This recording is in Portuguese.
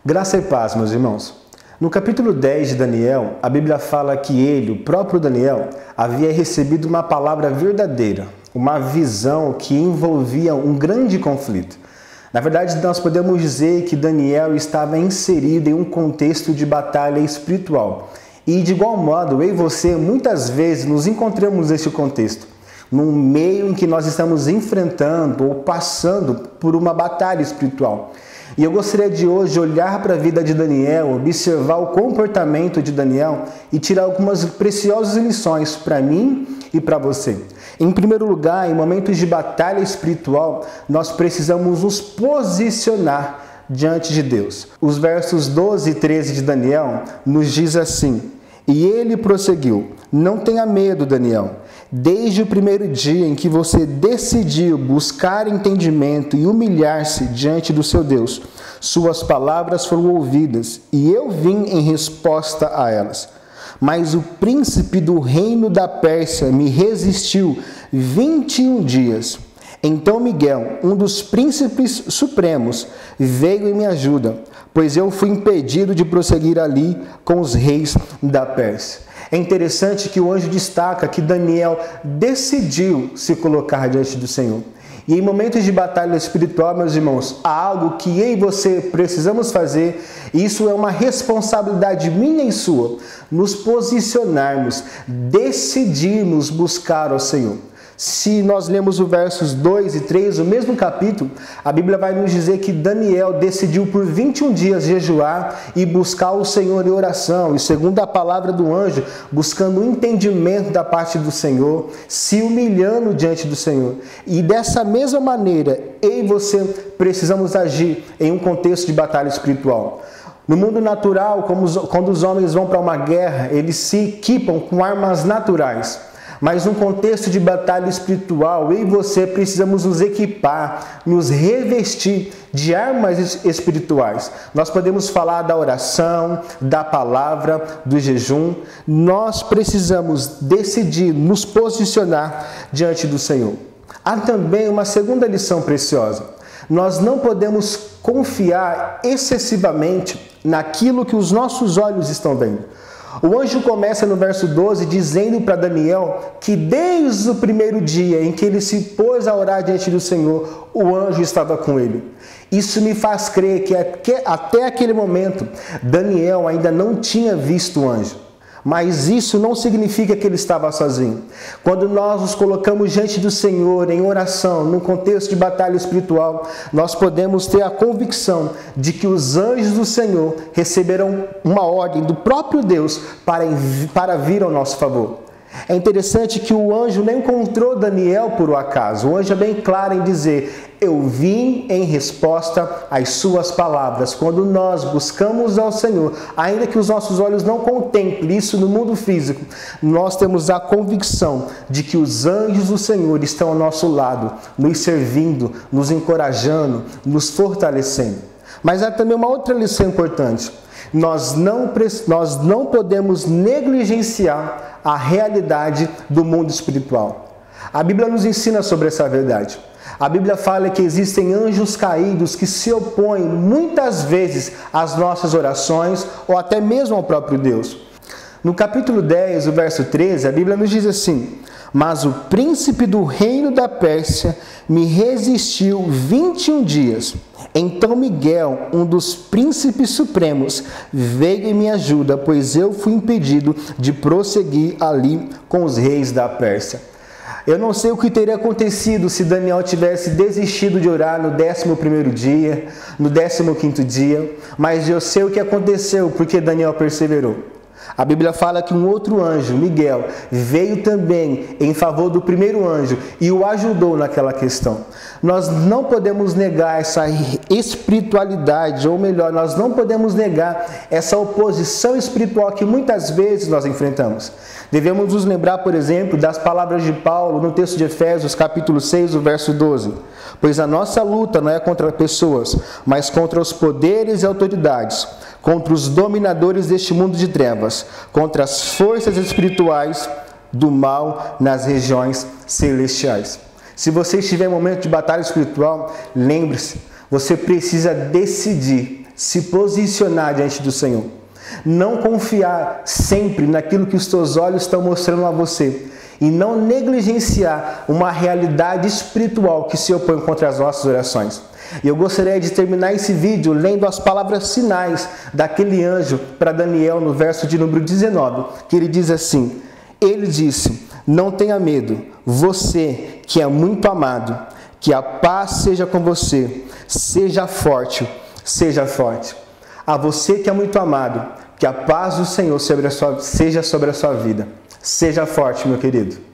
Graça e paz, meus irmãos. No capítulo 10 de Daniel, a Bíblia fala que ele, o próprio Daniel, havia recebido uma palavra verdadeira, uma visão que envolvia um grande conflito. Na verdade, nós podemos dizer que Daniel estava inserido em um contexto de batalha espiritual. E de igual modo, eu e você muitas vezes nos encontramos nesse contexto, num meio em que nós estamos enfrentando ou passando por uma batalha espiritual. E eu gostaria de hoje olhar para a vida de Daniel, observar o comportamento de Daniel e tirar algumas preciosas lições para mim e para você. Em primeiro lugar, em momentos de batalha espiritual, nós precisamos nos posicionar diante de Deus. Os versos 12 e 13 de Daniel nos diz assim: E ele prosseguiu: Não tenha medo, Daniel. Desde o primeiro dia em que você decidiu buscar entendimento e humilhar-se diante do seu Deus, suas palavras foram ouvidas, e eu vim em resposta a elas. Mas o príncipe do reino da Pérsia me resistiu 21 dias. Então Miguel, um dos príncipes supremos, veio em minha ajuda, pois eu fui impedido de prosseguir ali com os reis da Pérsia. É interessante que o anjo destaca que Daniel decidiu se colocar diante do Senhor. E em momentos de batalha espiritual, meus irmãos, há algo que eu e você precisamos fazer, e isso é uma responsabilidade minha e sua, nos posicionarmos, decidirmos buscar ao Senhor. Se nós lemos os versos 2 e 3, o mesmo capítulo, a Bíblia vai nos dizer que Daniel decidiu por 21 dias jejuar e buscar o Senhor em oração, e segundo a palavra do anjo, buscando o entendimento da parte do Senhor, se humilhando diante do Senhor. E dessa mesma maneira, eu e você precisamos agir em um contexto de batalha espiritual. No mundo natural, quando os homens vão para uma guerra, eles se equipam com armas naturais. Mas num contexto de batalha espiritual, eu e você precisamos nos equipar, nos revestir de armas espirituais. Nós podemos falar da oração, da palavra, do jejum. Nós precisamos decidir nos posicionar diante do Senhor. Há também uma segunda lição preciosa. Nós não podemos confiar excessivamente naquilo que os nossos olhos estão vendo. O anjo começa no verso 12 dizendo para Daniel que desde o primeiro dia em que ele se pôs a orar diante do Senhor, o anjo estava com ele. Isso me faz crer que até aquele momento Daniel ainda não tinha visto o anjo. Mas isso não significa que ele estava sozinho. Quando nós nos colocamos diante do Senhor em oração, num contexto de batalha espiritual, nós podemos ter a convicção de que os anjos do Senhor receberão uma ordem do próprio Deus para vir ao nosso favor. É interessante que o anjo não encontrou Daniel por acaso. O anjo é bem claro em dizer: eu vim em resposta às suas palavras. Quando nós buscamos ao Senhor, ainda que os nossos olhos não contemplem isso no mundo físico, nós temos a convicção de que os anjos do Senhor estão ao nosso lado, nos servindo, nos encorajando, nos fortalecendo. Mas há também uma outra lição importante. Nós não podemos negligenciar a realidade do mundo espiritual. A Bíblia nos ensina sobre essa verdade. A Bíblia fala que existem anjos caídos que se opõem muitas vezes às nossas orações ou até mesmo ao próprio Deus. No capítulo 10, o verso 13, a Bíblia nos diz assim: Mas o príncipe do reino da Pérsia me resistiu 21 dias. Então Miguel, um dos príncipes supremos, veio em minha ajuda, pois eu fui impedido de prosseguir ali com os reis da Pérsia. Eu não sei o que teria acontecido se Daniel tivesse desistido de orar no 11º dia, no 15º dia, mas eu sei o que aconteceu porque Daniel perseverou. A Bíblia fala que um outro anjo, Miguel, veio também em favor do primeiro anjo e o ajudou naquela questão. Nós não podemos negar essa espiritualidade, ou melhor, nós não podemos negar essa oposição espiritual que muitas vezes nós enfrentamos. Devemos nos lembrar, por exemplo, das palavras de Paulo no texto de Efésios, capítulo 6, o verso 12. Pois a nossa luta não é contra pessoas, mas contra os poderes e autoridades, contra os dominadores deste mundo de trevas, contra as forças espirituais do mal nas regiões celestiais. Se você estiver em momento de batalha espiritual, lembre-se, você precisa decidir se posicionar diante do Senhor. Não confiar sempre naquilo que os teus olhos estão mostrando a você. E não negligenciar uma realidade espiritual que se opõe contra as nossas orações. E eu gostaria de terminar esse vídeo lendo as palavras finais daquele anjo para Daniel no verso de número 19, que ele diz assim: ele disse, não tenha medo, você que é muito amado, que a paz seja com você, seja forte, seja forte. A você que é muito amado, que a paz do Senhor seja sobre a sua vida. Seja forte, meu querido.